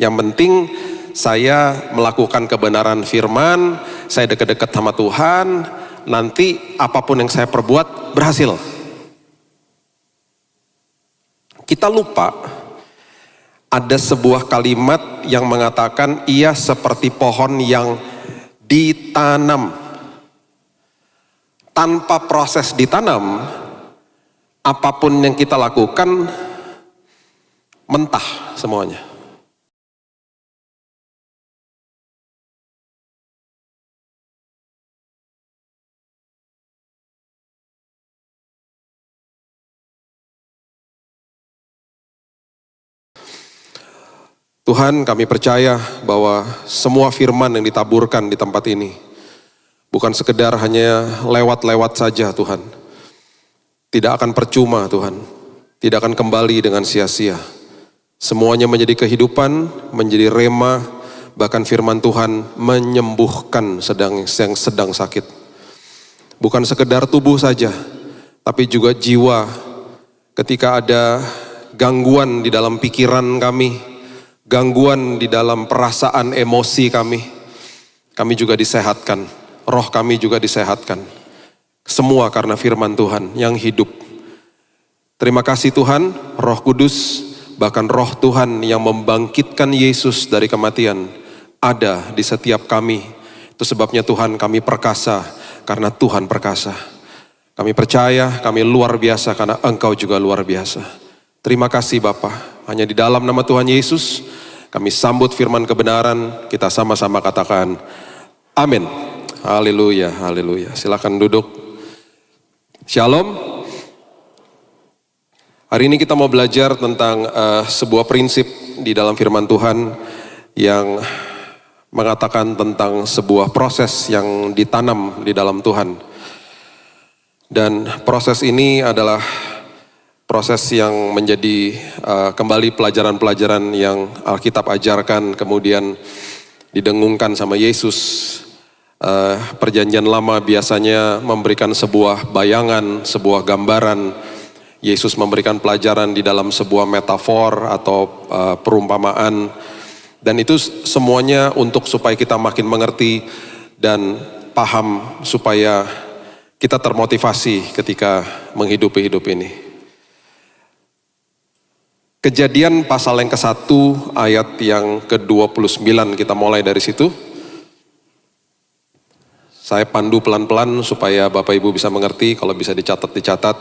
Yang penting saya melakukan kebenaran firman, saya dekat-dekat sama Tuhan, nanti apapun yang saya perbuat berhasil. Kita lupa ada sebuah kalimat yang mengatakan ia seperti pohon yang ditanam. Tanpa proses ditanam, apapun yang kita lakukan mentah semuanya. Tuhan, kami percaya bahwa semua firman yang ditaburkan di tempat ini bukan sekedar hanya lewat-lewat saja Tuhan. Tidak akan percuma Tuhan, tidak akan kembali dengan sia-sia. Semuanya menjadi kehidupan, menjadi rema, bahkan firman Tuhan menyembuhkan yang sedang sakit. Bukan sekedar tubuh saja, tapi juga jiwa. Ketika ada gangguan di dalam pikiran kami, gangguan di dalam perasaan emosi kami juga disehatkan, roh kami juga disehatkan. Semua karena firman Tuhan yang hidup. Terima kasih Tuhan, Roh Kudus, bahkan roh Tuhan yang membangkitkan Yesus dari kematian ada di setiap kami. Itu sebabnya Tuhan kami perkasa, karena Tuhan perkasa. Kami percaya, kami luar biasa karena Engkau juga luar biasa. Terima kasih Bapa. Hanya di dalam nama Tuhan Yesus, kami sambut firman kebenaran, kita sama-sama katakan, amin. Haleluya, haleluya. Silakan duduk. Shalom. Hari ini kita mau belajar tentang sebuah prinsip di dalam firman Tuhan yang mengatakan tentang sebuah proses yang ditanam di dalam Tuhan. Dan proses ini adalah proses yang menjadi kembali pelajaran-pelajaran yang Alkitab ajarkan, kemudian didengungkan sama Yesus. Perjanjian lama biasanya memberikan sebuah bayangan, sebuah gambaran. Yesus memberikan pelajaran di dalam sebuah metafor atau perumpamaan. Dan itu semuanya untuk supaya kita makin mengerti dan paham, supaya kita termotivasi ketika menghidupi hidup ini. Kejadian pasal yang ke-1 ayat yang ke-29, kita mulai dari situ. Saya pandu pelan-pelan supaya Bapak Ibu bisa mengerti, kalau bisa dicatat.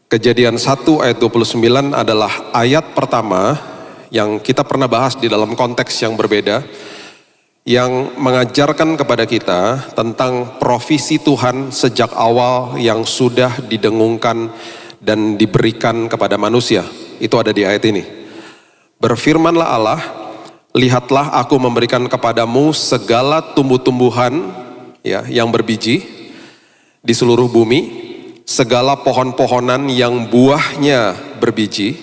Kejadian 1 ayat 29 adalah ayat pertama yang kita pernah bahas di dalam konteks yang berbeda, yang mengajarkan kepada kita tentang provisi Tuhan sejak awal yang sudah didengungkan dan diberikan kepada manusia. Itu ada di ayat ini. Berfirmanlah Allah, lihatlah aku memberikan kepadamu segala tumbuh-tumbuhan yang berbiji di seluruh bumi, segala pohon-pohonan yang buahnya berbiji,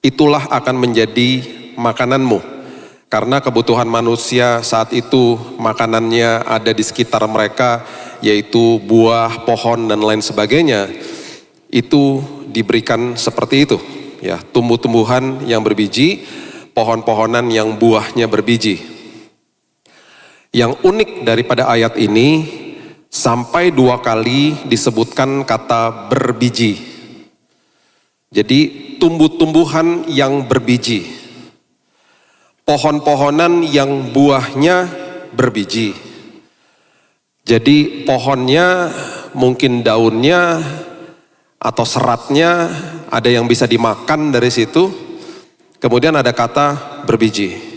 itulah akan menjadi makananmu. Karena kebutuhan manusia saat itu makanannya ada di sekitar mereka, yaitu buah, pohon dan lain sebagainya. Itu diberikan seperti itu. Ya, tumbuh-tumbuhan yang berbiji, pohon-pohonan yang buahnya berbiji. Yang unik daripada ayat ini, sampai 2 kali disebutkan kata berbiji. Jadi tumbuh-tumbuhan yang berbiji, pohon-pohonan yang buahnya berbiji. Jadi pohonnya mungkin daunnya atau seratnya ada yang bisa dimakan dari situ. Kemudian ada kata berbiji.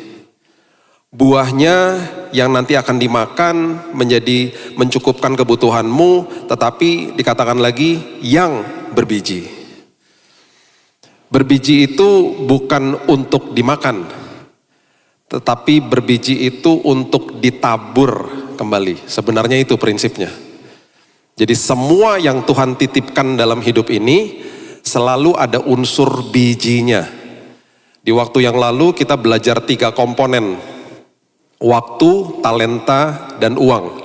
Buahnya yang nanti akan dimakan menjadi mencukupkan kebutuhanmu, tetapi dikatakan lagi yang berbiji. Berbiji itu bukan untuk dimakan, tetapi berbiji itu untuk ditabur kembali. Sebenarnya itu prinsipnya. Jadi semua yang Tuhan titipkan dalam hidup ini selalu ada unsur bijinya. Di waktu yang lalu kita belajar 3 komponen. Waktu, talenta, dan uang.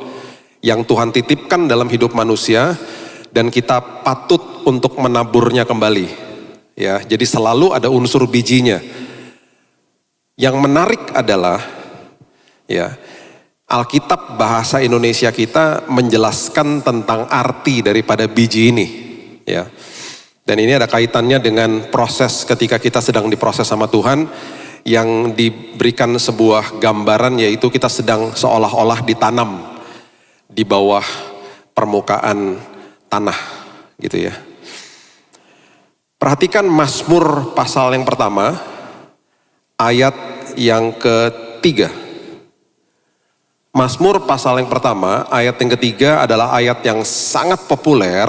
Yang Tuhan titipkan dalam hidup manusia dan kita patut untuk menaburnya kembali. Ya, jadi selalu ada unsur bijinya. Yang menarik adalah ya, Alkitab bahasa Indonesia kita menjelaskan tentang arti daripada biji ini, ya. Dan ini ada kaitannya dengan proses ketika kita sedang diproses sama Tuhan, yang diberikan sebuah gambaran, yaitu kita sedang seolah-olah ditanam di bawah permukaan tanah, gitu ya. Perhatikan Mazmur pasal yang pertama, ayat yang ketiga. Mazmur pasal yang pertama, ayat yang ketiga adalah ayat yang sangat populer,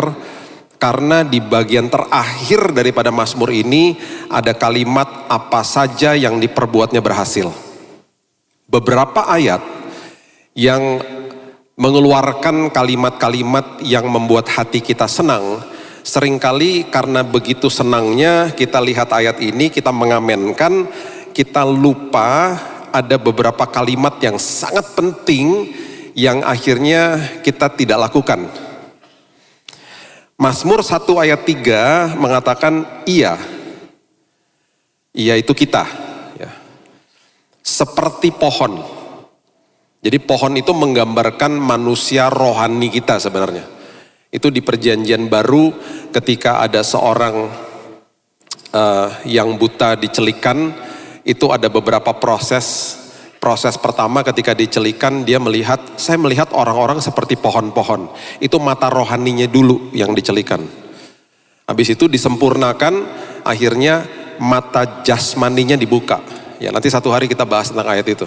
karena di bagian terakhir daripada Mazmur ini ada kalimat apa saja yang diperbuatnya berhasil. Beberapa ayat yang mengeluarkan kalimat-kalimat yang membuat hati kita senang, seringkali karena begitu senangnya kita lihat ayat ini, kita mengamenkan, kita lupa ada beberapa kalimat yang sangat penting yang akhirnya kita tidak lakukan. Mazmur 1 ayat 3 mengatakan ia itu kita, ya. Seperti pohon. Jadi pohon itu menggambarkan manusia rohani kita sebenarnya. Itu di perjanjian baru ketika ada seorang yang buta dicelikan, itu ada beberapa proses. Proses pertama ketika dicelikan, dia melihat, saya melihat orang-orang seperti pohon-pohon. Itu mata rohaninya dulu yang dicelikan. Habis itu disempurnakan, akhirnya mata jasmaninya dibuka. Ya, nanti satu hari kita bahas tentang ayat itu.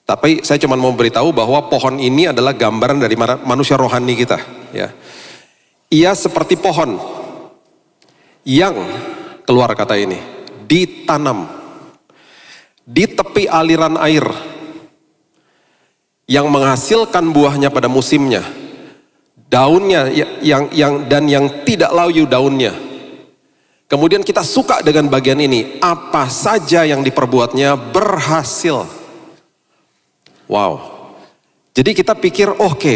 Tapi saya cuma mau beritahu bahwa pohon ini adalah gambaran dari manusia rohani kita. Ya. Ia seperti pohon yang, keluar kata ini, ditanam di tepi aliran air, yang menghasilkan buahnya pada musimnya, daunnya yang tidak layu daunnya. Kemudian kita suka dengan bagian ini, apa saja yang diperbuatnya berhasil. Wow. Jadi kita pikir oke,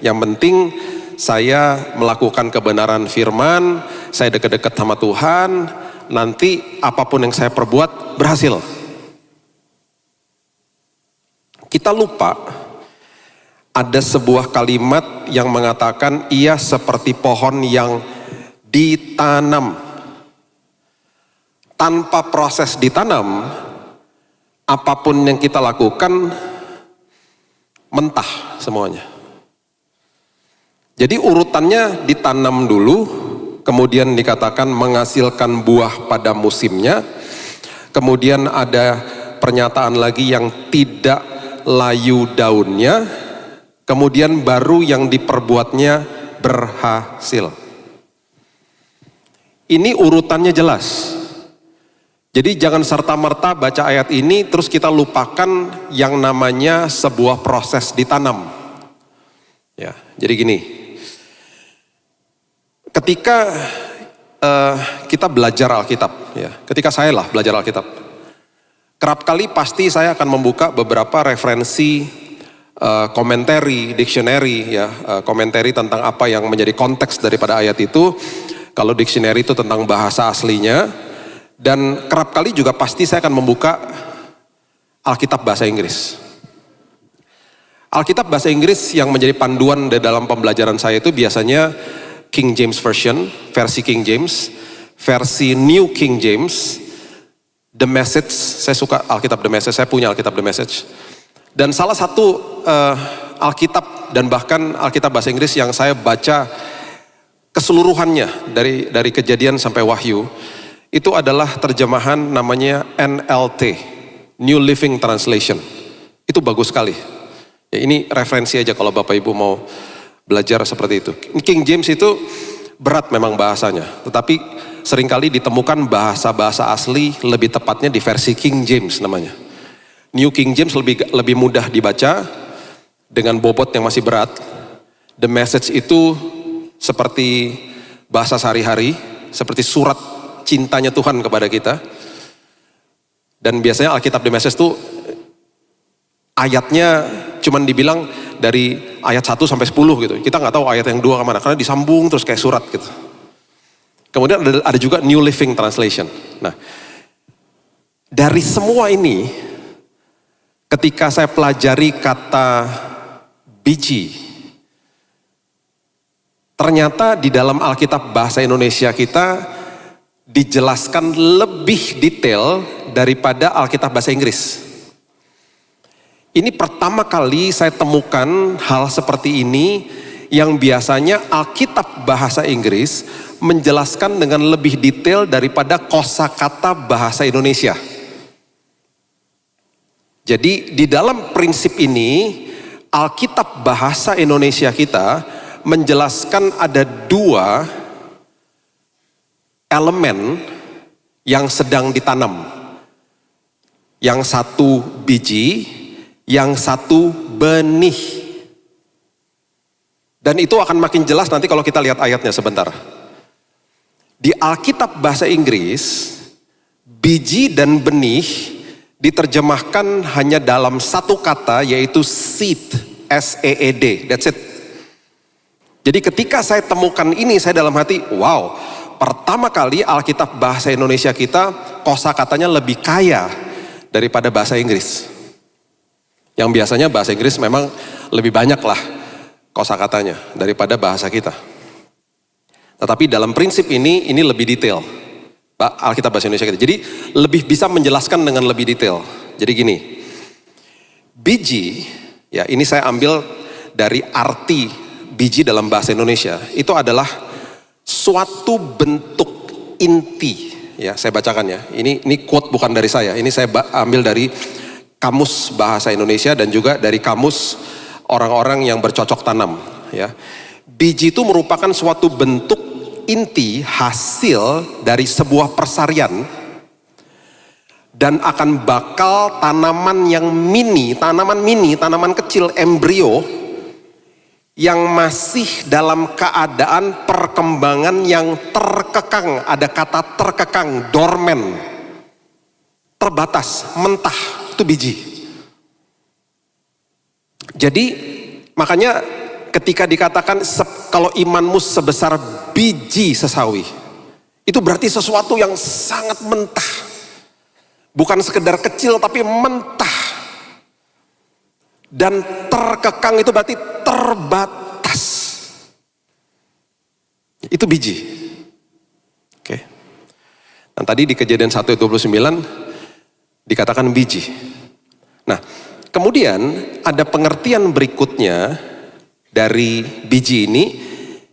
yang penting saya melakukan kebenaran firman, saya dekat-dekat sama Tuhan, nanti apapun yang saya perbuat berhasil. Kita lupa ada sebuah kalimat yang mengatakan ia seperti pohon yang ditanam. Tanpa proses ditanam, apapun yang kita lakukan mentah semuanya. Jadi urutannya ditanam dulu, kemudian dikatakan menghasilkan buah pada musimnya, kemudian ada pernyataan lagi yang tidak layu daunnya, kemudian baru yang diperbuatnya berhasil. Ini urutannya jelas. Jadi jangan serta-merta baca ayat ini terus kita lupakan yang namanya sebuah proses ditanam. Ya, jadi gini. Ketika kita belajar Alkitab, ya, ketika saya belajar Alkitab, kerap kali pasti saya akan membuka beberapa referensi, commentary, dictionary, ya, commentary tentang apa yang menjadi konteks daripada ayat itu. Kalau dictionary itu tentang bahasa aslinya, dan kerap kali juga pasti saya akan membuka Alkitab bahasa Inggris. Alkitab bahasa Inggris yang menjadi panduan di dalam pembelajaran saya itu biasanya King James Version, versi King James, versi New King James, The Message. Saya suka Alkitab The Message, saya punya Alkitab The Message. Dan salah satu Alkitab dan bahkan Alkitab bahasa Inggris yang saya baca keseluruhannya dari Kejadian sampai Wahyu, itu adalah terjemahan namanya NLT, New Living Translation. Itu bagus sekali. Ya, ini referensi aja kalau Bapak Ibu mau belajar seperti itu. King James itu berat memang bahasanya, tetapi seringkali ditemukan bahasa-bahasa asli lebih tepatnya di versi King James namanya. New King James lebih mudah dibaca dengan bobot yang masih berat. The Message itu seperti bahasa sehari-hari, seperti surat cintanya Tuhan kepada kita. Dan biasanya Alkitab The Message itu ayatnya cuman dibilang dari ayat 1 sampai 10 gitu. Kita nggak tahu ayat yang 2 kemana, karena disambung terus kayak surat gitu. Kemudian ada juga New Living Translation. Nah, dari semua ini ketika saya pelajari kata biji, ternyata di dalam Alkitab bahasa Indonesia kita dijelaskan lebih detail daripada Alkitab bahasa Inggris. Ini pertama kali saya temukan hal seperti ini yang biasanya Alkitab bahasa Inggris menjelaskan dengan lebih detail daripada kosakata bahasa Indonesia. Jadi di dalam prinsip ini Alkitab bahasa Indonesia kita menjelaskan ada dua elemen yang sedang ditanam. Yang satu biji, yang satu benih. Dan itu akan makin jelas nanti kalau kita lihat ayatnya sebentar. Di Alkitab bahasa Inggris, biji dan benih diterjemahkan hanya dalam satu kata, yaitu seed, S-E-E-D, that's it. Jadi ketika saya temukan ini, saya dalam hati, wow, pertama kali Alkitab bahasa Indonesia kita kosakatanya lebih kaya daripada bahasa Inggris. Yang biasanya bahasa Inggris memang lebih banyak lah kosakatanya daripada bahasa kita. Tetapi dalam prinsip ini lebih detail. Alkitab bahasa Indonesia kita. Jadi lebih bisa menjelaskan dengan lebih detail. Jadi gini, biji, ya ini saya ambil dari arti biji dalam bahasa Indonesia. Itu adalah suatu bentuk inti. Ya, saya bacakan ya. Ini quote bukan dari saya. Ini saya ambil dari Kamus Bahasa Indonesia dan juga dari kamus orang-orang yang bercocok tanam. Ya, biji itu merupakan suatu bentuk inti hasil dari sebuah persarian dan akan bakal tanaman yang mini, tanaman kecil, embrio yang masih dalam keadaan perkembangan yang terkekang. Ada kata terkekang, dorman, terbatas, mentah, itu biji. Jadi makanya ketika dikatakan kalau imanmu sebesar biji sesawi, itu berarti sesuatu yang sangat mentah. Bukan sekedar kecil tapi mentah. Dan terkekang itu berarti terbatas. Itu biji. Oke. Dan tadi di Kejadian 1:29 dikatakan biji. Nah, kemudian ada pengertian berikutnya dari biji ini,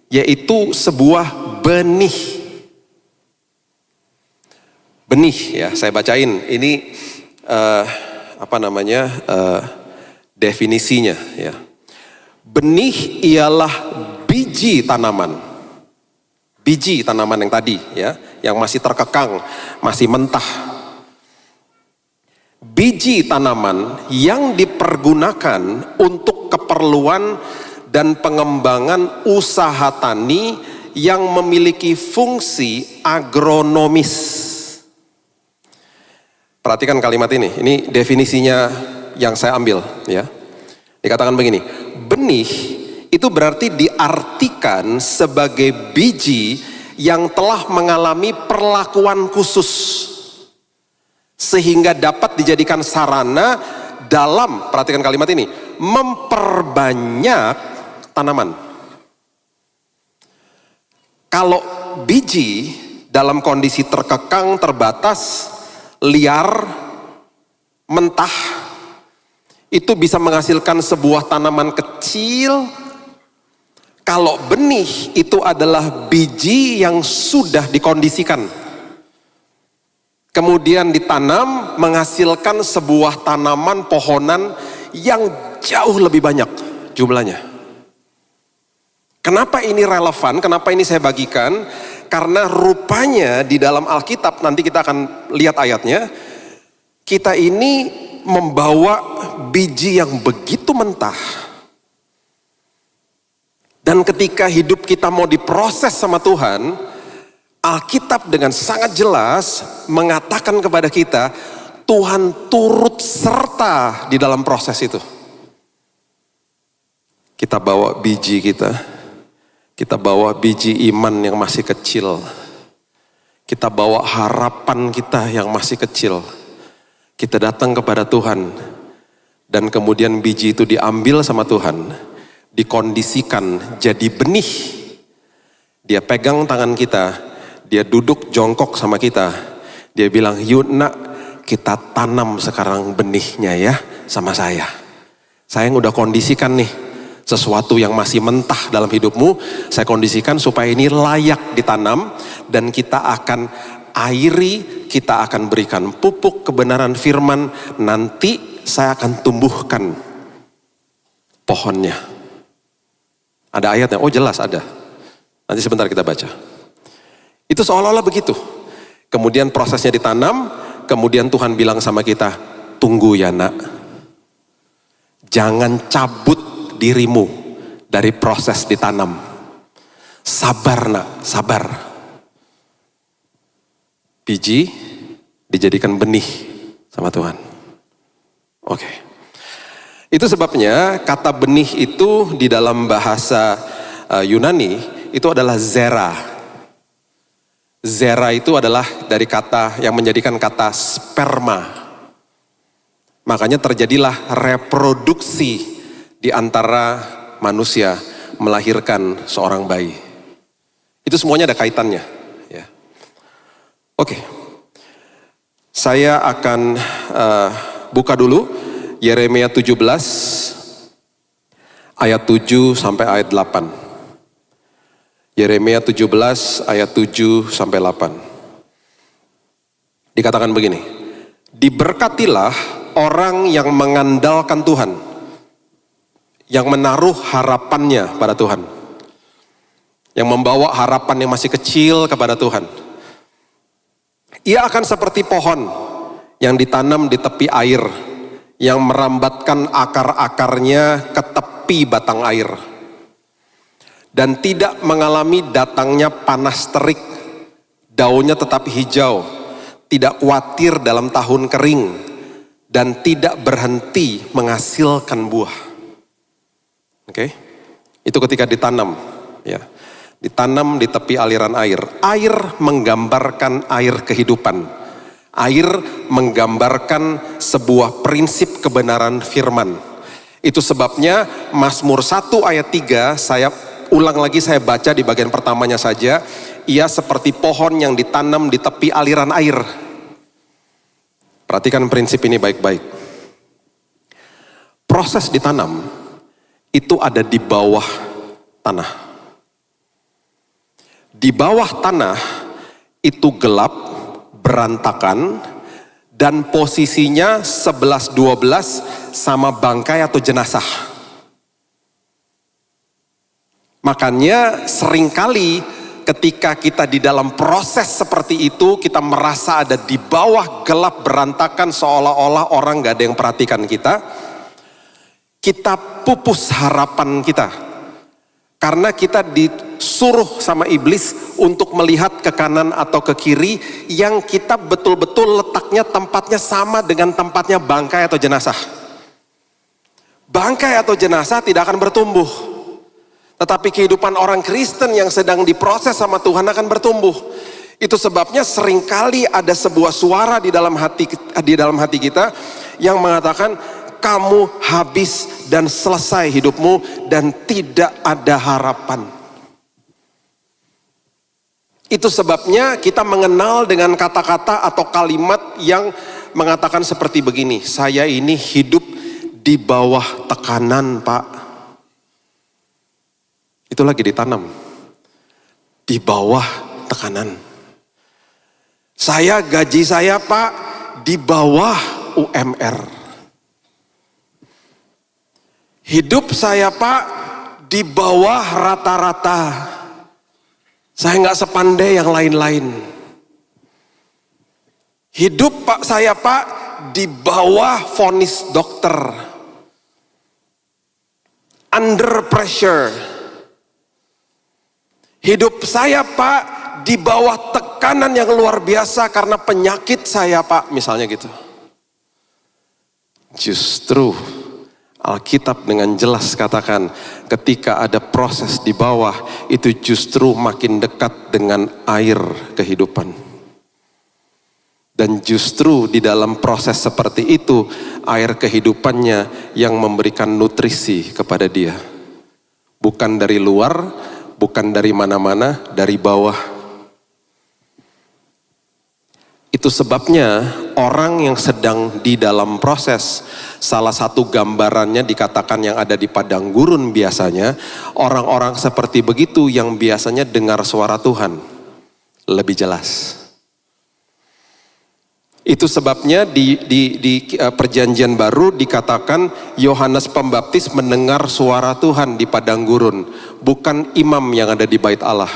yaitu sebuah benih. Benih ya, saya bacain ini definisinya ya. Benih ialah biji tanaman. Biji tanaman yang tadi ya, yang masih terkekang, masih mentah. Biji tanaman yang dipergunakan untuk keperluan dan pengembangan usaha tani yang memiliki fungsi agronomis. Perhatikan kalimat ini definisinya yang saya ambil ya. Dikatakan begini, benih itu berarti diartikan sebagai biji yang telah mengalami perlakuan khusus sehingga dapat dijadikan sarana dalam, perhatikan kalimat ini, memperbanyak tanaman. Kalau biji dalam kondisi terkekang, terbatas, liar, mentah, itu bisa menghasilkan sebuah tanaman kecil. Kalau benih itu adalah biji yang sudah dikondisikan, kemudian ditanam, menghasilkan sebuah tanaman pohonan yang jauh lebih banyak jumlahnya. Kenapa ini relevan? Kenapa ini saya bagikan? Karena rupanya di dalam Alkitab, nanti kita akan lihat ayatnya, kita ini membawa biji yang begitu mentah. Dan ketika hidup kita mau diproses sama Tuhan, Alkitab dengan sangat jelas mengatakan kepada kita, Tuhan turut serta di dalam proses itu. Kita bawa biji kita bawa biji iman yang masih kecil. Kita bawa harapan kita yang masih kecil. Kita datang kepada Tuhan. Dan kemudian biji itu diambil sama Tuhan, dikondisikan jadi benih. Dia pegang tangan kita, dia duduk jongkok sama kita. Dia bilang, yuk nak, kita tanam sekarang benihnya ya sama saya. Saya yang udah kondisikan nih, sesuatu yang masih mentah dalam hidupmu, saya kondisikan supaya ini layak ditanam. Dan kita akan airi, kita akan berikan pupuk kebenaran firman, nanti saya akan tumbuhkan pohonnya. Ada ayatnya? Oh jelas ada. Nanti sebentar kita baca. Itu seolah-olah begitu. Kemudian prosesnya ditanam, kemudian Tuhan bilang sama kita, tunggu ya nak. Jangan cabut dirimu dari proses ditanam. Sabar nak, sabar. Biji dijadikan benih sama Tuhan. Oke. Itu sebabnya kata benih itu di dalam bahasa Yunani itu adalah zera. Zera itu adalah dari kata yang menjadikan kata sperma. Makanya terjadilah reproduksi di antara manusia melahirkan seorang bayi. Itu semuanya ada kaitannya. Ya. Oke. Saya akan buka dulu Yeremia 17 ayat 7 sampai ayat 8. Yeremia 17 ayat 7 sampai 8. Dikatakan begini, diberkatilah orang yang mengandalkan Tuhan, yang menaruh harapannya pada Tuhan, yang membawa harapan yang masih kecil kepada Tuhan. Ia akan seperti pohon yang ditanam di tepi air, yang merambatkan akar-akarnya ke tepi batang air, dan tidak mengalami datangnya panas terik, daunnya tetap hijau, tidak khawatir dalam tahun kering, dan tidak berhenti menghasilkan buah. Oke, itu ketika ditanam, ya, ditanam di tepi aliran air. Air menggambarkan air kehidupan. Air menggambarkan sebuah prinsip kebenaran firman. Itu sebabnya Mazmur 1 ayat 3, saya ulang lagi, saya baca di bagian pertamanya saja. Ia seperti pohon yang ditanam di tepi aliran air. Perhatikan prinsip ini baik-baik. Proses ditanam itu ada di bawah tanah. Di bawah tanah itu gelap, berantakan, dan posisinya 11-12 sama bangkai atau jenazah. Makanya seringkali ketika kita di dalam proses seperti itu, kita merasa ada di bawah gelap berantakan, seolah-olah orang gak ada yang perhatikan kita. Kita pupus harapan kita. Karena kita disuruh sama iblis untuk melihat ke kanan atau ke kiri, yang kita betul-betul letaknya tempatnya sama dengan tempatnya bangkai atau jenazah. Bangkai atau jenazah tidak akan bertumbuh. Tetapi kehidupan orang Kristen yang sedang diproses sama Tuhan akan bertumbuh. Itu sebabnya seringkali ada sebuah suara di dalam hati kita yang mengatakan, kamu habis dan selesai hidupmu dan tidak ada harapan. Itu sebabnya kita mengenal dengan kata-kata atau kalimat yang mengatakan seperti begini, saya ini hidup di bawah tekanan, Pak. Itu lagi ditanam. Di bawah tekanan. Gaji saya, Pak, di bawah UMR. Hidup saya, Pak, di bawah rata-rata. Saya nggak sepandai yang lain-lain. Hidup saya, Pak, di bawah vonis dokter. Under pressure. Hidup saya, Pak, di bawah tekanan yang luar biasa karena penyakit saya, Pak, misalnya gitu. Justru Alkitab dengan jelas katakan, ketika ada proses di bawah, itu justru makin dekat dengan air kehidupan. Dan justru di dalam proses seperti itu, air kehidupannya yang memberikan nutrisi kepada dia. Bukan dari luar, bukan dari mana-mana, dari bawah. Itu sebabnya orang yang sedang di dalam proses, salah satu gambarannya dikatakan yang ada di padang gurun biasanya, orang-orang seperti begitu yang biasanya dengar suara Tuhan lebih jelas. Itu sebabnya di perjanjian baru dikatakan Yohanes Pembaptis mendengar suara Tuhan di padang gurun, bukan imam yang ada di bait Allah.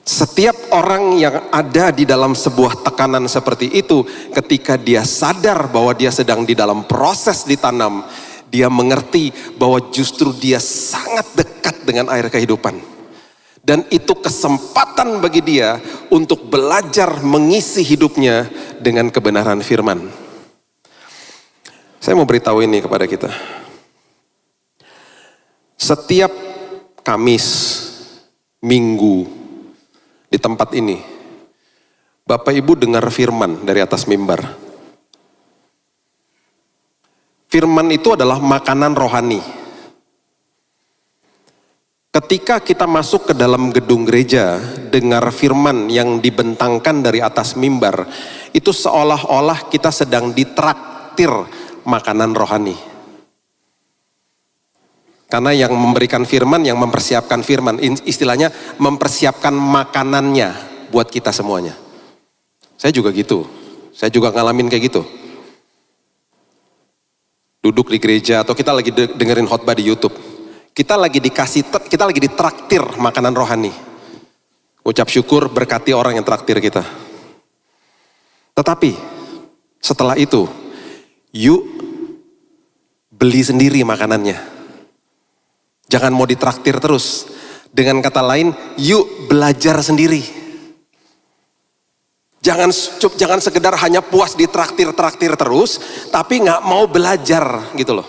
Setiap orang yang ada di dalam sebuah tekanan seperti itu, ketika dia sadar bahwa dia sedang di dalam proses ditanam, dia mengerti bahwa justru dia sangat dekat dengan air kehidupan. Dan itu kesempatan bagi dia untuk belajar mengisi hidupnya dengan kebenaran firman. Saya mau beritahu ini kepada kita. Setiap Kamis, Minggu, di tempat ini, Bapak Ibu dengar firman dari atas mimbar. Firman itu adalah makanan rohani. Ketika kita masuk ke dalam gedung gereja, dengar firman yang dibentangkan dari atas mimbar, itu seolah-olah kita sedang ditraktir makanan rohani. Karena yang memberikan firman, yang mempersiapkan firman, istilahnya mempersiapkan makanannya buat kita semuanya. Saya juga gitu, saya juga ngalamin kayak gitu. Duduk di gereja atau kita lagi dengerin khotbah di YouTube. Kita lagi ditraktir makanan rohani. Ucap syukur, berkati orang yang traktir kita. Tetapi setelah itu, yuk beli sendiri makanannya. Jangan mau ditraktir terus. Dengan kata lain, yuk belajar sendiri. Jangan sekedar hanya puas ditraktir terus, tapi nggak mau belajar gitu loh.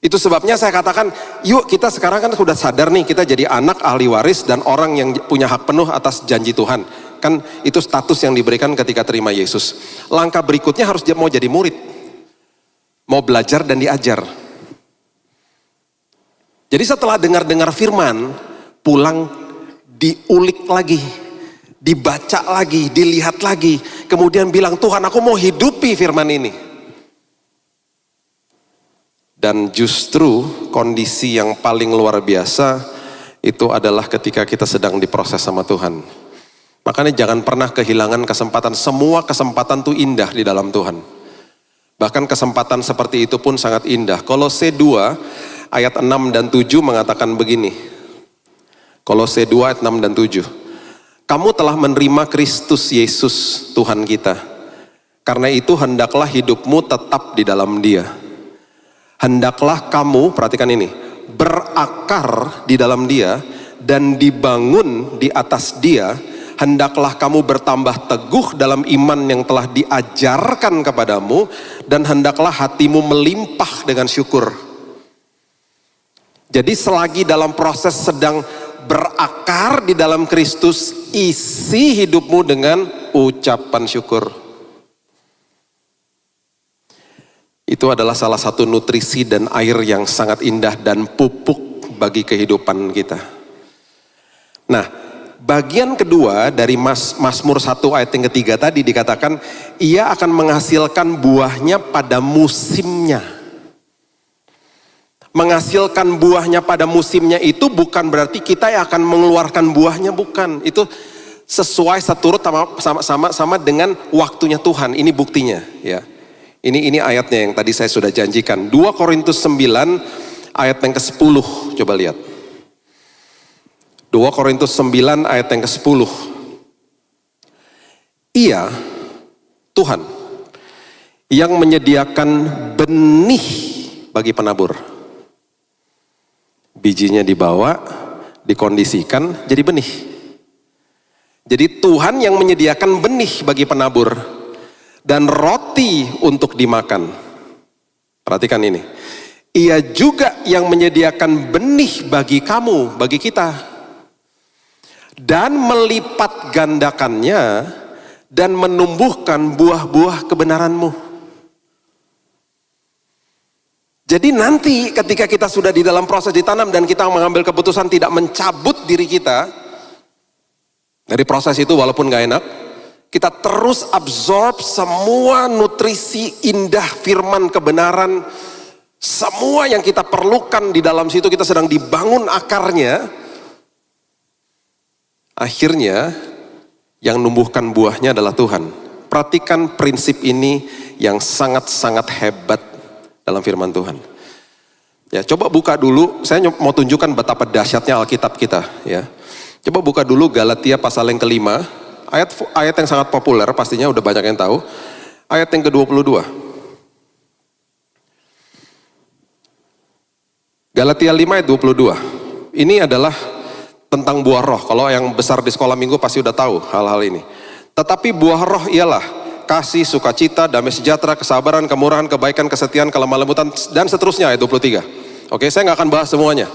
Itu sebabnya saya katakan, yuk kita sekarang kan sudah sadar nih, kita jadi anak ahli waris dan orang yang punya hak penuh atas janji Tuhan. Kan itu status yang diberikan ketika terima Yesus. Langkah berikutnya harus mau jadi murid. Mau belajar dan diajar. Jadi setelah dengar firman, pulang diulik lagi, dibaca lagi, dilihat lagi. Kemudian bilang, Tuhan aku mau hidupi firman ini. Dan justru kondisi yang paling luar biasa itu adalah ketika kita sedang diproses sama Tuhan. Makanya jangan pernah kehilangan kesempatan. Semua kesempatan itu indah di dalam Tuhan. Bahkan kesempatan seperti itu pun sangat indah. Kolose 2 ayat 6 dan 7 mengatakan begini. Kolose 2 ayat 6 dan 7. Kamu telah menerima Kristus Yesus Tuhan kita. Karena itu hendaklah hidupmu tetap di dalam Dia. Hendaklah kamu, perhatikan ini, berakar di dalam Dia dan dibangun di atas Dia. Hendaklah kamu bertambah teguh dalam iman yang telah diajarkan kepadamu dan hendaklah hatimu melimpah dengan syukur. Jadi selagi dalam proses sedang berakar di dalam Kristus, isi hidupmu dengan ucapan syukur. Itu adalah salah satu nutrisi dan air yang sangat indah dan pupuk bagi kehidupan kita. Nah, bagian kedua dari Mazmur 1 ayat yang ketiga tadi dikatakan, ia akan menghasilkan buahnya pada musimnya. Menghasilkan buahnya pada musimnya itu bukan berarti kita yang akan mengeluarkan buahnya, bukan. Itu sesuai seturut sama dengan waktunya Tuhan. Ini buktinya, ya. Ini ayatnya yang tadi saya sudah janjikan. 2 Korintus 9 ayat yang ke-10. Coba lihat. 2 Korintus 9 ayat yang ke-10. Ia, Tuhan, yang menyediakan benih bagi penabur. Bijinya dibawa, dikondisikan jadi benih. Jadi Tuhan yang menyediakan benih bagi penabur dan roti untuk dimakan. Perhatikan ini. Ia juga yang menyediakan benih bagi kamu, bagi kita. dan melipat gandakannya dan menumbuhkan buah-buah kebenaranmu. Jadi nanti ketika kita sudah di dalam proses ditanam dan kita mengambil keputusan tidak mencabut diri kita dari proses itu walaupun gak enak, kita terus absorb semua nutrisi indah firman kebenaran, semua yang kita perlukan di dalam situ, kita sedang dibangun akarnya. Akhirnya yang numbuhkan buahnya adalah Tuhan. Perhatikan prinsip ini yang sangat-sangat hebat dalam firman Tuhan. Ya, coba buka dulu, saya mau tunjukkan betapa dahsyatnya Alkitab kita, ya. Coba buka dulu Galatia pasal yang kelima, ayat yang sangat populer, pastinya udah banyak yang tahu. Ayat yang ke-22. Galatia 5 ayat 22. Ini adalah tentang buah roh. Kalau yang besar di sekolah minggu pasti udah tahu hal-hal ini. Tetapi buah roh ialah kasih, sukacita, damai sejahtera, kesabaran, kemurahan, kebaikan, kesetiaan, kelemah lembutan, dan seterusnya ayat 23. Oke, saya nggak akan bahas semuanya.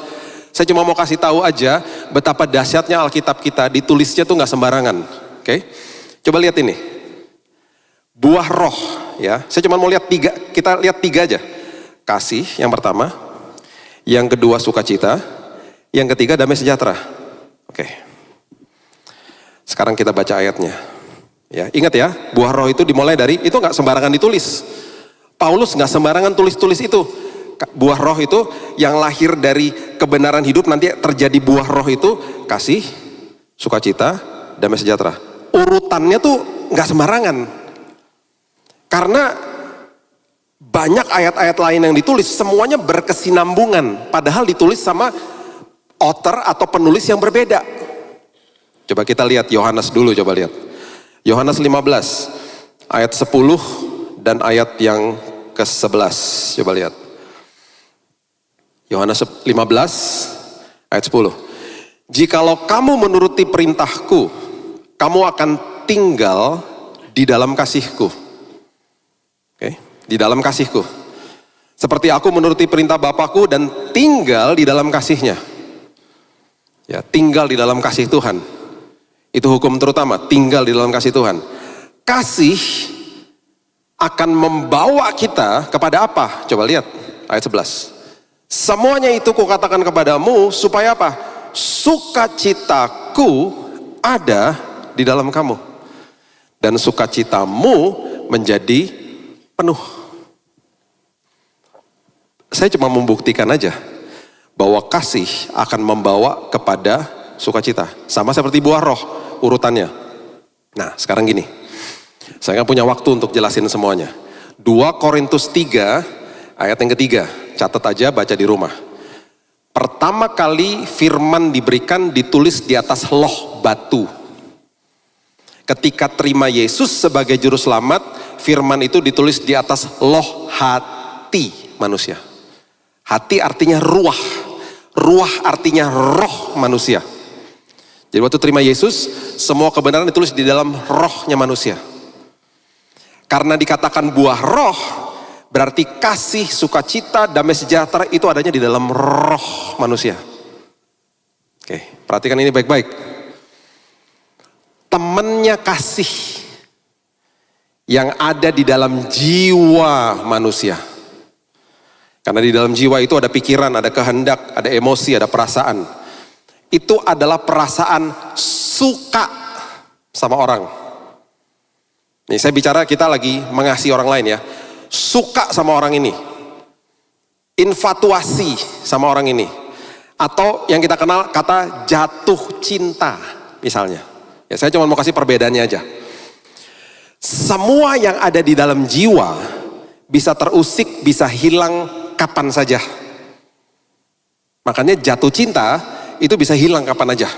Saya cuma mau kasih tahu aja betapa dahsyatnya Alkitab kita, ditulisnya tuh nggak sembarangan. Oke, coba lihat ini. Buah roh, ya. Saya cuma mau lihat tiga, kita lihat tiga aja. Kasih yang pertama, yang kedua sukacita, yang ketiga damai sejahtera. Oke. Sekarang kita baca ayatnya. Ya, ingat ya, buah roh itu dimulai dari, itu nggak sembarangan ditulis. Paulus nggak sembarangan tulis itu. Buah roh itu yang lahir dari kebenaran hidup, nanti terjadi buah roh itu kasih, sukacita, damai sejahtera. Urutannya tuh nggak sembarangan. Karena banyak ayat-ayat lain yang ditulis, semuanya berkesinambungan. Padahal ditulis sama author atau penulis yang berbeda. Coba kita lihat Yohanes dulu, coba lihat. Yohanes 15 ayat 10 dan ayat yang ke-11. Coba lihat. Yohanes 15 ayat 10. Jikalau kamu menuruti perintahku, kamu akan tinggal di dalam kasihku. Oke, di dalam kasihku. Seperti aku menuruti perintah Bapakku dan tinggal di dalam kasihnya. Ya, tinggal di dalam kasih Tuhan. Itu hukum terutama, tinggal di dalam kasih Tuhan. Kasih akan membawa kita kepada apa? Coba lihat ayat 11. Semuanya itu kukatakan kepadamu supaya apa? Sukacitaku ada di dalam kamu. Dan sukacitamu menjadi penuh. Saya cuma membuktikan aja bahwa kasih akan membawa kepada sukacita. Sama seperti buah roh urutannya. Nah, sekarang gini. Saya nggak punya waktu untuk jelasin semuanya. 2 Korintus 3 ayat yang ketiga. Catat aja, baca di rumah. Pertama kali firman diberikan ditulis di atas loh batu. Ketika terima Yesus sebagai juru selamat, firman itu ditulis di atas loh hati manusia. Hati artinya ruah. Ruah artinya roh manusia. Jadi waktu terima Yesus, semua kebenaran ditulis di dalam rohnya manusia. Karena dikatakan buah roh, berarti kasih, sukacita, damai sejahtera itu adanya di dalam roh manusia. Oke, perhatikan ini baik-baik. Temannya kasih yang ada di dalam jiwa manusia. Karena di dalam jiwa itu ada pikiran, ada kehendak, ada emosi, ada perasaan. Itu adalah perasaan suka sama orang. Nih saya bicara, kita lagi mengasihi orang lain ya. Suka sama orang ini. Infatuasi sama orang ini. Atau yang kita kenal kata jatuh cinta misalnya. Ya, saya cuma mau kasih perbedaannya aja. Semua yang ada di dalam jiwa bisa terusik, bisa hilang kapan saja. Makanya jatuh cinta itu bisa hilang kapan aja.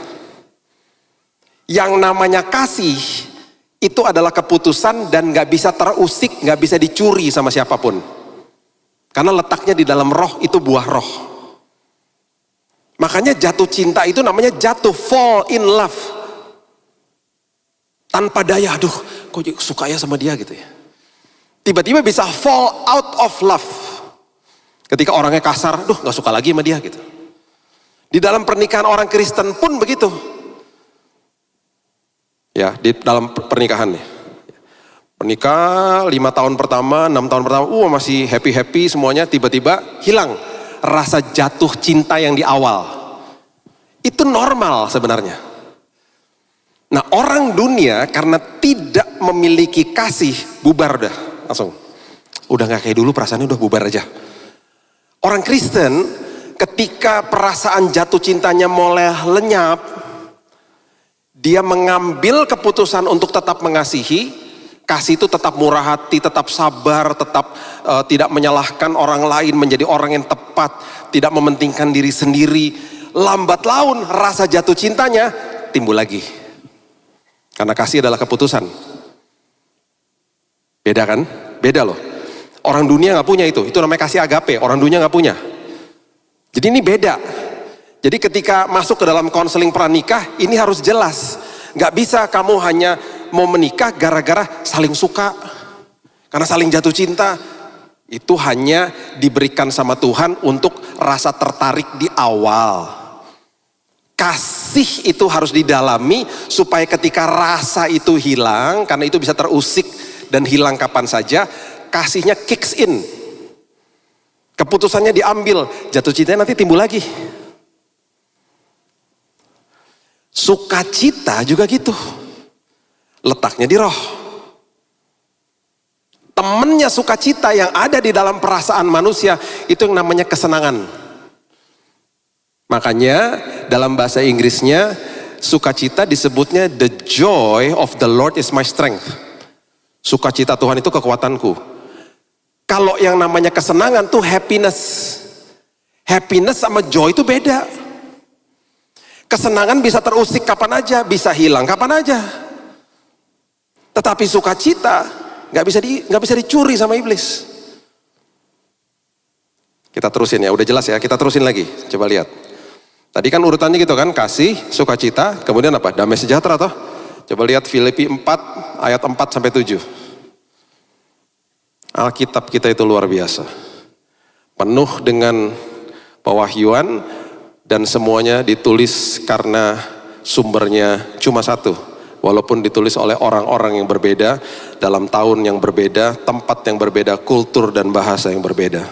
Yang namanya kasih itu adalah keputusan dan gak bisa terusik, gak bisa dicuri sama siapapun. Karena letaknya di dalam roh, itu buah roh. Makanya jatuh cinta itu namanya jatuh, fall in love. Tanpa daya, aduh kok suka ya sama dia gitu ya. Tiba-tiba bisa fall out of love. Ketika orangnya kasar, aduh gak suka lagi sama dia gitu. Di dalam pernikahan orang Kristen pun begitu. Ya, di dalam pernikahan nih. Menikah 5 tahun pertama, 6 tahun pertama, masih happy-happy semuanya, tiba-tiba hilang rasa jatuh cinta yang di awal. Itu normal sebenarnya. Nah, orang dunia karena tidak memiliki kasih, bubar udah, langsung. Udah gak kayak dulu, perasaannya udah bubar aja. Orang Kristen ketika perasaan jatuh cintanya mulai lenyap, dia mengambil keputusan untuk tetap mengasihi. Kasih itu tetap murah hati, tetap sabar, tetap tidak menyalahkan orang lain, menjadi orang yang tepat, tidak mementingkan diri sendiri. Lambat laun rasa jatuh cintanya timbul lagi. Karena kasih adalah keputusan. Beda kan? Beda loh. Orang dunia gak punya itu namanya kasih agape, orang dunia gak punya. Jadi ini beda. Jadi ketika masuk ke dalam konseling pranikah, ini harus jelas. Gak bisa kamu hanya mau menikah gara-gara saling suka, karena saling jatuh cinta. Itu hanya diberikan sama Tuhan untuk rasa tertarik di awal. Kasih itu harus didalami supaya ketika rasa itu hilang, karena itu bisa terusik dan hilang kapan saja, kasihnya kicks in. Keputusannya diambil, jatuh cintanya nanti timbul lagi. Sukacita juga gitu. Letaknya di roh. Temennya sukacita yang ada di dalam perasaan manusia itu yang namanya kesenangan. Makanya dalam bahasa Inggrisnya sukacita disebutnya the joy of the Lord is my strength. Sukacita Tuhan itu kekuatanku. Kalau yang namanya kesenangan tuh happiness. Happiness sama joy itu beda. Kesenangan bisa terusik kapan aja, bisa hilang kapan aja. Tetapi sukacita nggak bisa dicuri sama iblis. Kita terusin ya, udah jelas ya. Kita terusin lagi. Coba lihat. Tadi kan urutannya gitu kan, kasih, sukacita, kemudian apa? Damai sejahtera toh. Coba lihat Filipi 4 ayat 4 sampai 7. Alkitab kita itu luar biasa. Penuh dengan pewahyuan dan semuanya ditulis karena sumbernya cuma satu. Walaupun ditulis oleh orang-orang yang berbeda, dalam tahun yang berbeda, tempat yang berbeda, kultur dan bahasa yang berbeda.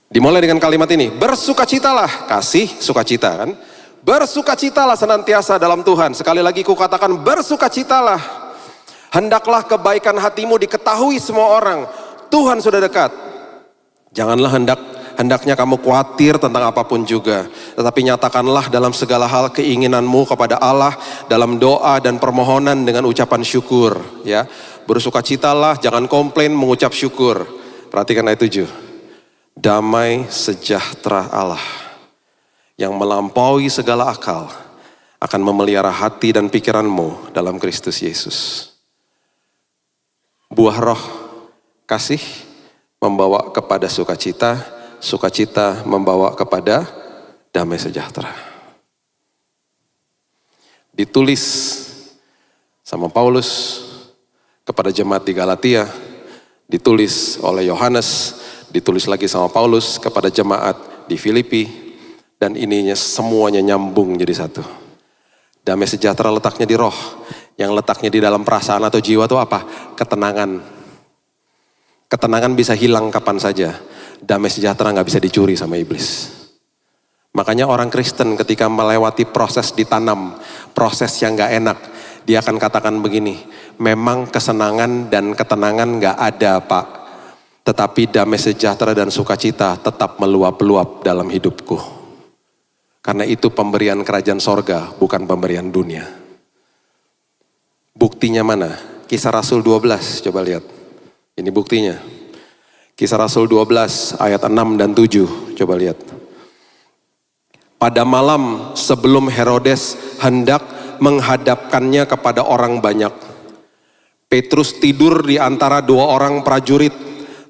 Dimulai dengan kalimat ini, bersukacitalah, kasih sukacita kan. Bersukacitalah senantiasa dalam Tuhan. Sekali lagi kukatakan bersukacitalah. Hendaklah kebaikan hatimu diketahui semua orang. Tuhan sudah dekat. Janganlah hendaknya kamu khawatir tentang apapun juga. Tetapi nyatakanlah dalam segala hal keinginanmu kepada Allah dalam doa dan permohonan dengan ucapan syukur. Ya, bersukacitalah, jangan komplain, mengucap syukur. Perhatikan ayat 7. Damai sejahtera Allah yang melampaui segala akal akan memelihara hati dan pikiranmu dalam Kristus Yesus. Buah roh kasih membawa kepada sukacita, sukacita membawa kepada damai sejahtera. Ditulis sama Paulus kepada jemaat di Galatia, ditulis oleh Yohanes, ditulis lagi sama Paulus kepada jemaat di Filipi, dan ininya semuanya nyambung jadi satu. Damai sejahtera letaknya di roh, yang letaknya di dalam perasaan atau jiwa itu apa? Ketenangan. Ketenangan bisa hilang kapan saja. Damai sejahtera gak bisa dicuri sama iblis. Makanya orang Kristen ketika melewati proses ditanam, proses yang gak enak, dia akan katakan begini, memang kesenangan dan ketenangan gak ada Pak, tetapi damai sejahtera dan sukacita tetap meluap-luap dalam hidupku. Karena itu pemberian kerajaan sorga, bukan pemberian dunia. Buktinya mana? Kisah Rasul 12, coba lihat. Ini buktinya. Kisah Rasul 12 ayat 6 dan 7, coba lihat. Pada malam sebelum Herodes hendak menghadapkannya kepada orang banyak, Petrus tidur di antara dua orang prajurit,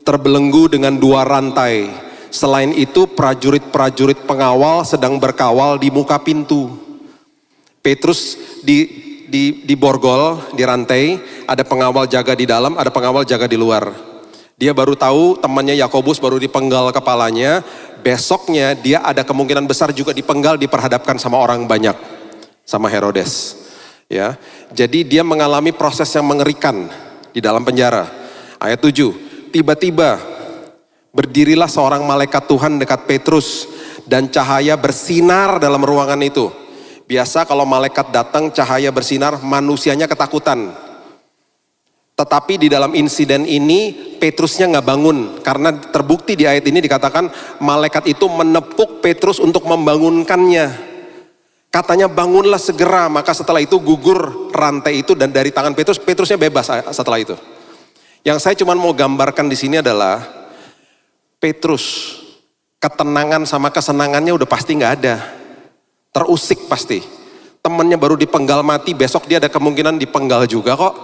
terbelenggu dengan dua rantai. Selain itu prajurit-prajurit pengawal sedang berkawal di muka pintu. Petrus di borgol, di rantai, ada pengawal jaga di dalam, ada pengawal jaga di luar. Dia baru tahu temannya Yakobus baru dipenggal kepalanya, besoknya dia ada kemungkinan besar juga dipenggal, diperhadapkan sama orang banyak, sama Herodes. Ya, jadi dia mengalami proses yang mengerikan di dalam penjara. Ayat 7, tiba-tiba berdirilah seorang malaikat Tuhan dekat Petrus dan cahaya bersinar dalam ruangan itu. Biasa kalau malaikat datang cahaya bersinar, manusianya ketakutan. Tetapi di dalam insiden ini Petrusnya nggak bangun, karena terbukti di ayat ini dikatakan malaikat itu menepuk Petrus untuk membangunkannya. Katanya bangunlah segera, maka setelah itu gugur rantai itu dan dari tangan Petrus, Petrusnya bebas setelah itu. Yang saya cuma mau gambarkan di sini adalah Petrus, ketenangan sama kesenangannya udah pasti nggak ada, terusik pasti. Temannya baru dipenggal mati, besok dia ada kemungkinan dipenggal juga kok.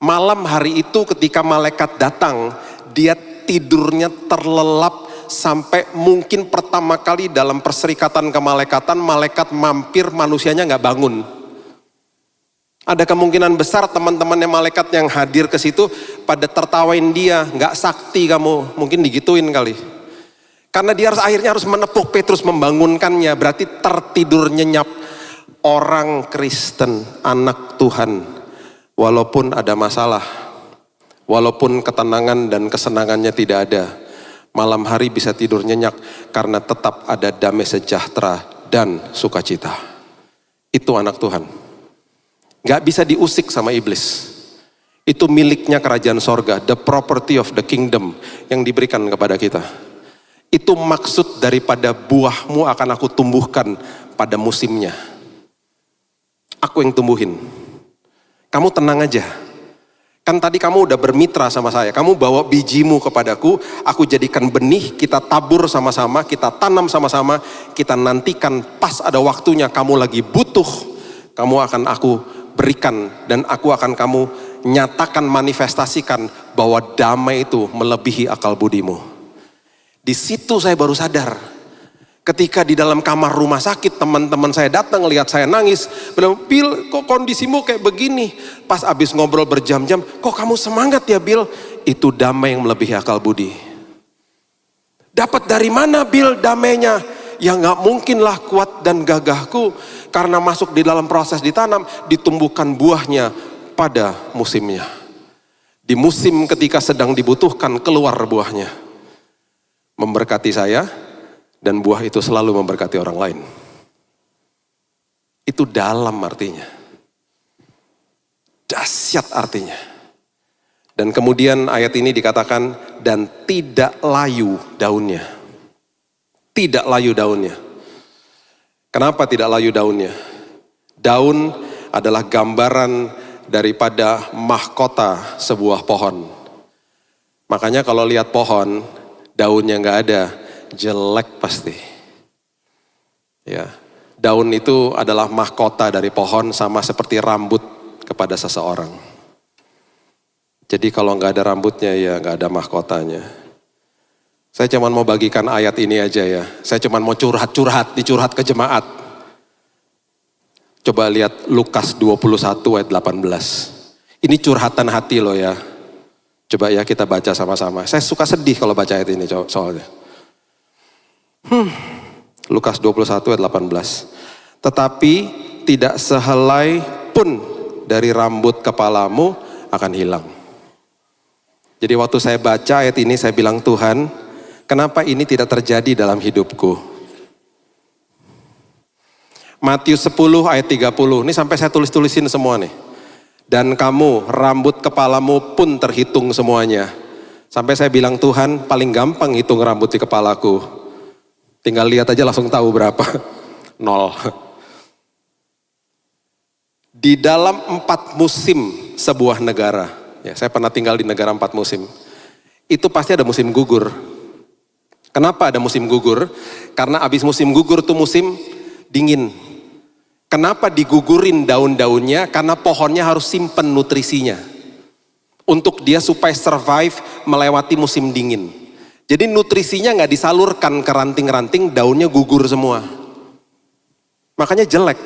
Malam hari itu ketika malaikat datang, dia tidurnya terlelap sampai mungkin pertama kali dalam perserikatan kemalaikatan, malaikat mampir, manusianya nggak bangun. Ada kemungkinan besar teman-temannya malaikat yang hadir ke situ pada tertawain dia, nggak sakti kamu, mungkin digituin kali. Karena dia akhirnya harus menepuk Petrus membangunkannya, berarti tertidur nyenyak. Orang Kristen, anak Tuhan, walaupun ada masalah, walaupun ketenangan dan kesenangannya tidak ada, malam hari bisa tidur nyenyak karena tetap ada damai sejahtera dan sukacita. Itu anak Tuhan. Gak bisa diusik sama iblis. Itu miliknya kerajaan sorga, the property of the kingdom yang diberikan kepada kita. Itu maksud daripada buahmu akan aku tumbuhkan pada musimnya. Aku yang tumbuhin. Kamu tenang aja. Kan tadi kamu udah bermitra sama saya, kamu bawa bijimu kepadaku, aku jadikan benih, kita tabur sama-sama, kita tanam sama-sama, kita nantikan pas ada waktunya kamu lagi butuh, kamu akan aku berikan dan aku akan kamu nyatakan, manifestasikan bahwa damai itu melebihi akal budimu. Di situ saya baru sadar. Ketika di dalam kamar rumah sakit teman-teman saya datang lihat saya nangis, bilang, "Bill, kok kondisimu kayak begini?" Pas abis ngobrol berjam-jam, "Kok kamu semangat ya, Bill?" Itu damai yang melebihi akal budi. Dapat dari mana, Bill, damainya? Ya nggak mungkin lah kuat dan gagahku, karena masuk di dalam proses ditanam, ditumbuhkan buahnya pada musimnya. Di musim ketika sedang dibutuhkan keluar buahnya. Memberkati saya. Dan buah itu selalu memberkati orang lain. Itu dalam artinya. Dahsyat artinya. Dan kemudian ayat ini dikatakan, dan tidak layu daunnya. Tidak layu daunnya. Kenapa tidak layu daunnya? Daun adalah gambaran daripada mahkota sebuah pohon. Makanya kalau lihat pohon, daunnya nggak ada, jelek pasti. Ya, daun itu adalah mahkota dari pohon, sama seperti rambut kepada seseorang. Jadi kalau nggak ada rambutnya ya nggak ada mahkotanya. Saya cuma mau bagikan ayat ini aja ya. Saya cuma mau dicurhat ke jemaat. Coba lihat Lukas 21 ayat 18. Ini curhatan hati loh ya. Coba ya kita baca sama-sama. Saya suka sedih kalau baca ayat ini soalnya. Lukas 21 ayat 18. Tetapi tidak sehelai pun dari rambut kepalamu akan hilang. Jadi waktu saya baca ayat ini saya bilang, Tuhan, kenapa ini tidak terjadi dalam hidupku? Matius 10 ayat 30, ini sampai saya tulis-tulisin semua nih. Dan kamu, rambut kepalamu pun terhitung semuanya. Sampai saya bilang, Tuhan, paling gampang hitung rambut di kepalaku. Tinggal lihat aja langsung tahu berapa. 0. Di dalam 4 musim sebuah negara, ya, saya pernah tinggal di negara 4 musim. Itu pasti ada musim gugur. Kenapa ada musim gugur? Karena habis musim gugur tuh musim dingin. Kenapa digugurin daun-daunnya? Karena pohonnya harus simpen nutrisinya. Untuk dia supaya survive melewati musim dingin. Jadi nutrisinya nggak disalurkan ke ranting-ranting, daunnya gugur semua. Makanya jelek.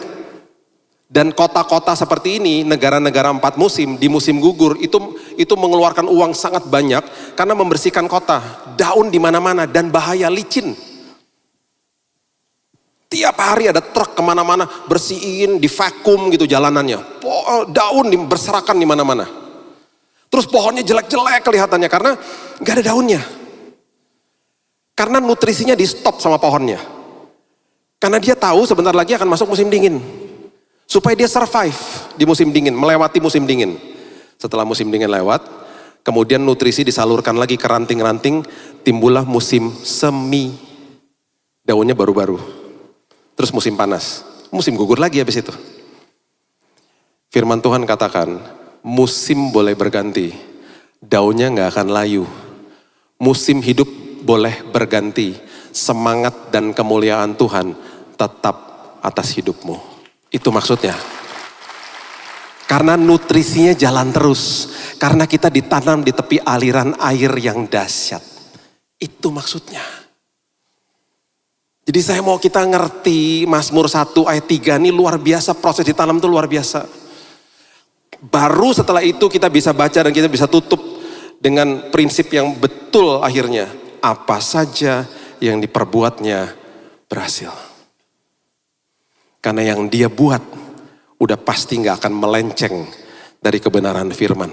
Dan kota-kota seperti ini, negara-negara 4 musim, di musim gugur, itu mengeluarkan uang sangat banyak karena membersihkan kota. Daun di mana-mana dan bahaya, licin. Tiap hari ada truk kemana-mana, bersihin, di vakum gitu jalanannya. Daun berserakan di mana-mana. Terus pohonnya jelek-jelek kelihatannya karena nggak ada daunnya. Karena nutrisinya di stop sama pohonnya. Karena dia tahu sebentar lagi akan masuk musim dingin. Supaya dia survive di musim dingin, melewati musim dingin. Setelah musim dingin lewat, kemudian nutrisi disalurkan lagi ke ranting-ranting, timbullah musim semi. Daunnya baru-baru. Terus musim panas, musim gugur lagi habis itu. Firman Tuhan katakan, musim boleh berganti, daunnya nggak akan layu. Musim hidup boleh berganti, semangat dan kemuliaan Tuhan tetap atas hidupmu. Itu maksudnya. Karena nutrisinya jalan terus, karena kita ditanam di tepi aliran air yang dahsyat. Itu maksudnya. Jadi saya mau kita ngerti Mazmur 1 ayat 3 ini luar biasa, proses ditanam itu luar biasa. Baru setelah itu kita bisa baca dan kita bisa tutup dengan prinsip yang betul akhirnya. Apa saja yang diperbuatnya berhasil. Karena yang dia buat udah pasti gak akan melenceng dari kebenaran firman.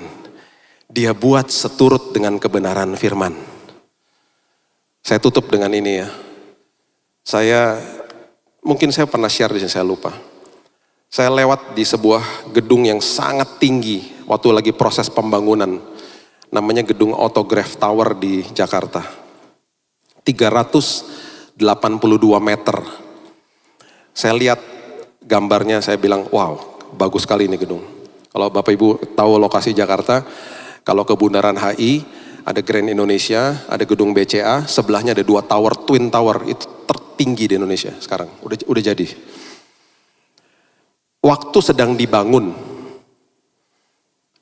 Dia buat seturut dengan kebenaran firman. Saya tutup dengan ini ya. Mungkin saya pernah share di sini, saya lupa. Saya lewat di sebuah gedung yang sangat tinggi waktu lagi proses pembangunan. Namanya gedung Autograph Tower di Jakarta. 382 meter. Saya lihat gambarnya, saya bilang, wow, bagus sekali ini gedung. Kalau Bapak Ibu tahu lokasi Jakarta, kalau ke Bundaran HI, ada Grand Indonesia, ada gedung BCA, sebelahnya ada 2 tower, Twin Tower, itu tertinggi di Indonesia sekarang, udah jadi. Waktu sedang dibangun,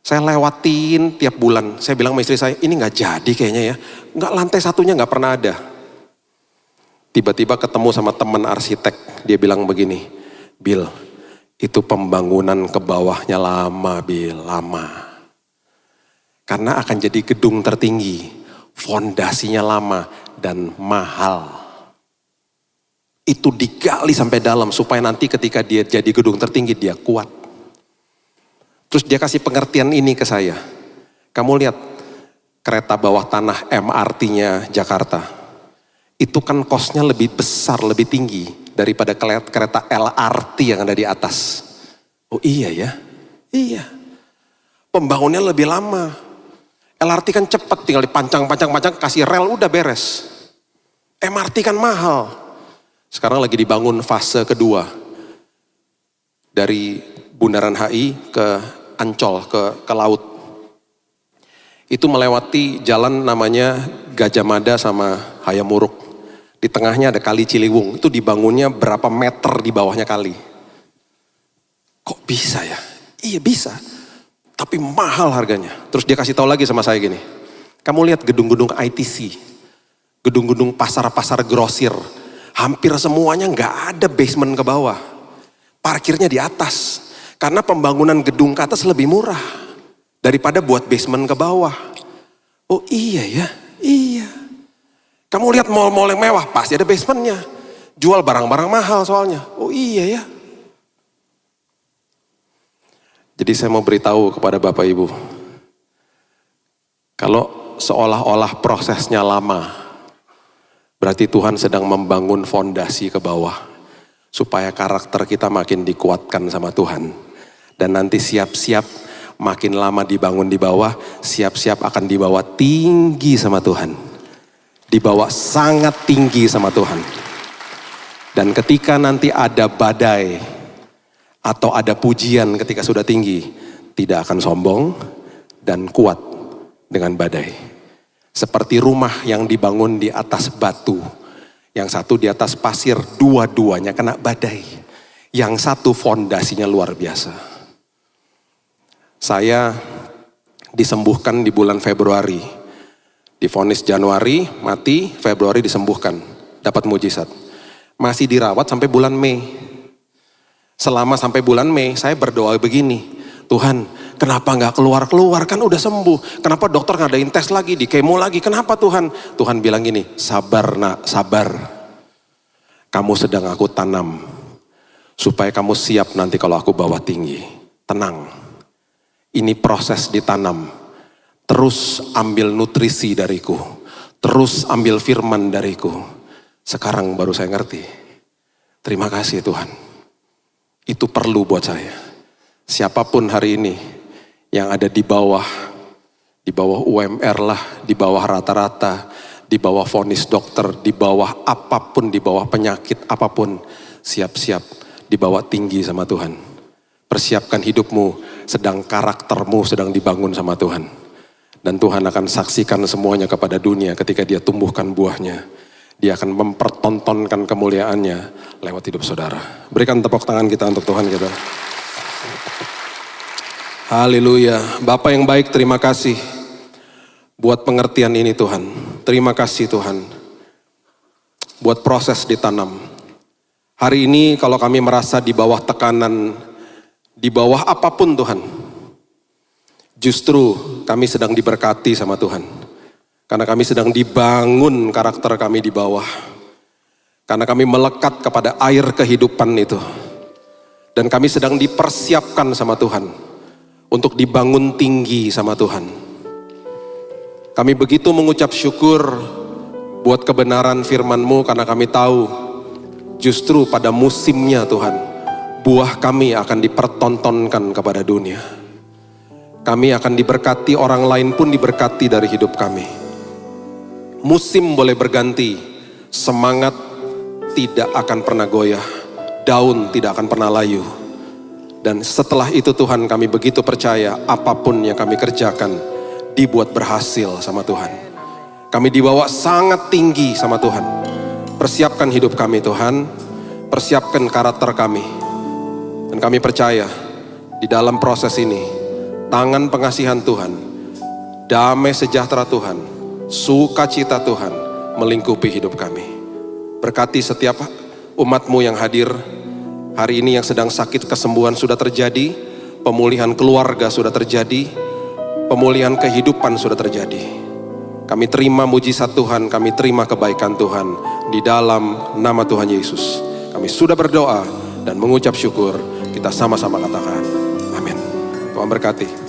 saya lewatin tiap bulan, saya bilang sama istri saya, ini gak jadi kayaknya ya, nggak, lantai satunya gak pernah ada. Tiba-tiba ketemu sama teman arsitek, dia bilang begini, Bill, itu pembangunan ke bawahnya lama, Bill, lama. Karena akan jadi gedung tertinggi, fondasinya lama dan mahal. Itu digali sampai dalam supaya nanti ketika dia jadi gedung tertinggi dia kuat. Terus dia kasih pengertian ini ke saya. Kamu lihat kereta bawah tanah MRT-nya Jakarta. Itu kan kosnya lebih besar, lebih tinggi daripada kereta LRT yang ada di atas. Oh iya ya? Iya. Pembangunnya lebih lama. LRT kan cepat, tinggal dipancang-pancang, kasih rel udah beres. MRT kan mahal. Sekarang lagi dibangun fase kedua. Dari Bundaran HI ke Ancol, ke laut. Itu melewati jalan namanya Gajah Mada sama Hayamuruk. Di tengahnya ada Kali Ciliwung. Itu dibangunnya berapa meter di bawahnya kali. Kok bisa ya? Iya bisa. Tapi mahal harganya. Terus dia kasih tahu lagi sama saya gini. Kamu lihat gedung-gedung ITC. Gedung-gedung pasar-pasar grosir. Hampir semuanya nggak ada basement ke bawah. Parkirnya di atas. Karena pembangunan gedung ke atas lebih murah. Daripada buat basement ke bawah. Oh iya ya, iya. Kamu lihat mall-mall yang mewah, pasti ada basementnya. Jual barang-barang mahal soalnya. Oh iya ya. Jadi saya mau beritahu kepada Bapak Ibu. Kalau seolah-olah prosesnya lama, berarti Tuhan sedang membangun fondasi ke bawah. Supaya karakter kita makin dikuatkan sama Tuhan. Dan nanti siap-siap makin lama dibangun di bawah, siap-siap akan dibawa tinggi sama Tuhan. Dibawa sangat tinggi sama Tuhan. Dan ketika nanti ada badai, atau ada pujian ketika sudah tinggi, tidak akan sombong dan kuat dengan badai. Seperti rumah yang dibangun di atas batu, yang satu di atas pasir, dua-duanya kena badai. Yang satu fondasinya luar biasa. Saya disembuhkan di bulan Februari. Divonis Januari, mati, Februari disembuhkan, dapat mujizat. Masih dirawat sampai bulan Mei. Selama sampai bulan Mei, saya berdoa begini, Tuhan, kenapa nggak keluar-keluar, kan udah sembuh. Kenapa dokter ngadain tes lagi, di kemo lagi, kenapa Tuhan? Tuhan bilang gini, sabar nak, sabar. kamu sedang aku tanam, supaya kamu siap nanti kalau aku bawa tinggi. Tenang, ini proses ditanam. Terus ambil nutrisi dariku, terus ambil firman dariku. Sekarang baru saya ngerti. Terima kasih Tuhan. Itu perlu buat saya. Siapapun hari ini yang ada di bawah UMR lah, di bawah rata-rata, di bawah vonis dokter, di bawah apapun, di bawah penyakit apapun, siap-siap dibawa tinggi sama Tuhan. Persiapkan hidupmu, sedang karaktermu sedang dibangun sama Tuhan. Dan Tuhan akan saksikan semuanya kepada dunia ketika dia tumbuhkan buahnya. Dia akan mempertontonkan kemuliaannya lewat hidup saudara. Berikan tepuk tangan kita untuk Tuhan kita. Haleluya. Bapa yang baik, terima kasih buat pengertian ini Tuhan. Terima kasih Tuhan buat proses ditanam. Hari ini kalau kami merasa di bawah tekanan, di bawah apapun Tuhan, justru kami sedang diberkati sama Tuhan. Karena kami sedang dibangun karakter kami di bawah. Karena kami melekat kepada air kehidupan itu. Dan kami sedang dipersiapkan sama Tuhan untuk dibangun tinggi sama Tuhan. Kami begitu mengucap syukur buat kebenaran firman-Mu, karena kami tahu justru pada musimnya Tuhan, buah kami akan dipertontonkan kepada dunia. Kami akan diberkati, orang lain pun diberkati dari hidup kami. Musim boleh berganti, semangat tidak akan pernah goyah, daun tidak akan pernah layu. Dan setelah itu Tuhan, kami begitu percaya apapun yang kami kerjakan dibuat berhasil sama Tuhan. Kami dibawa sangat tinggi sama Tuhan. Persiapkan hidup kami Tuhan, persiapkan karakter kami. Dan kami percaya di dalam proses ini, tangan pengasihan Tuhan, damai sejahtera Tuhan, sukacita Tuhan melingkupi hidup kami. Berkati setiap umat-Mu yang hadir hari ini, yang sedang sakit, kesembuhan sudah terjadi, pemulihan keluarga sudah terjadi, pemulihan kehidupan sudah terjadi. Kami terima mujizat Tuhan, kami terima kebaikan Tuhan di dalam nama Tuhan Yesus. Kami sudah berdoa dan mengucap syukur, kita sama-sama katakan amin. Tuhan berkati.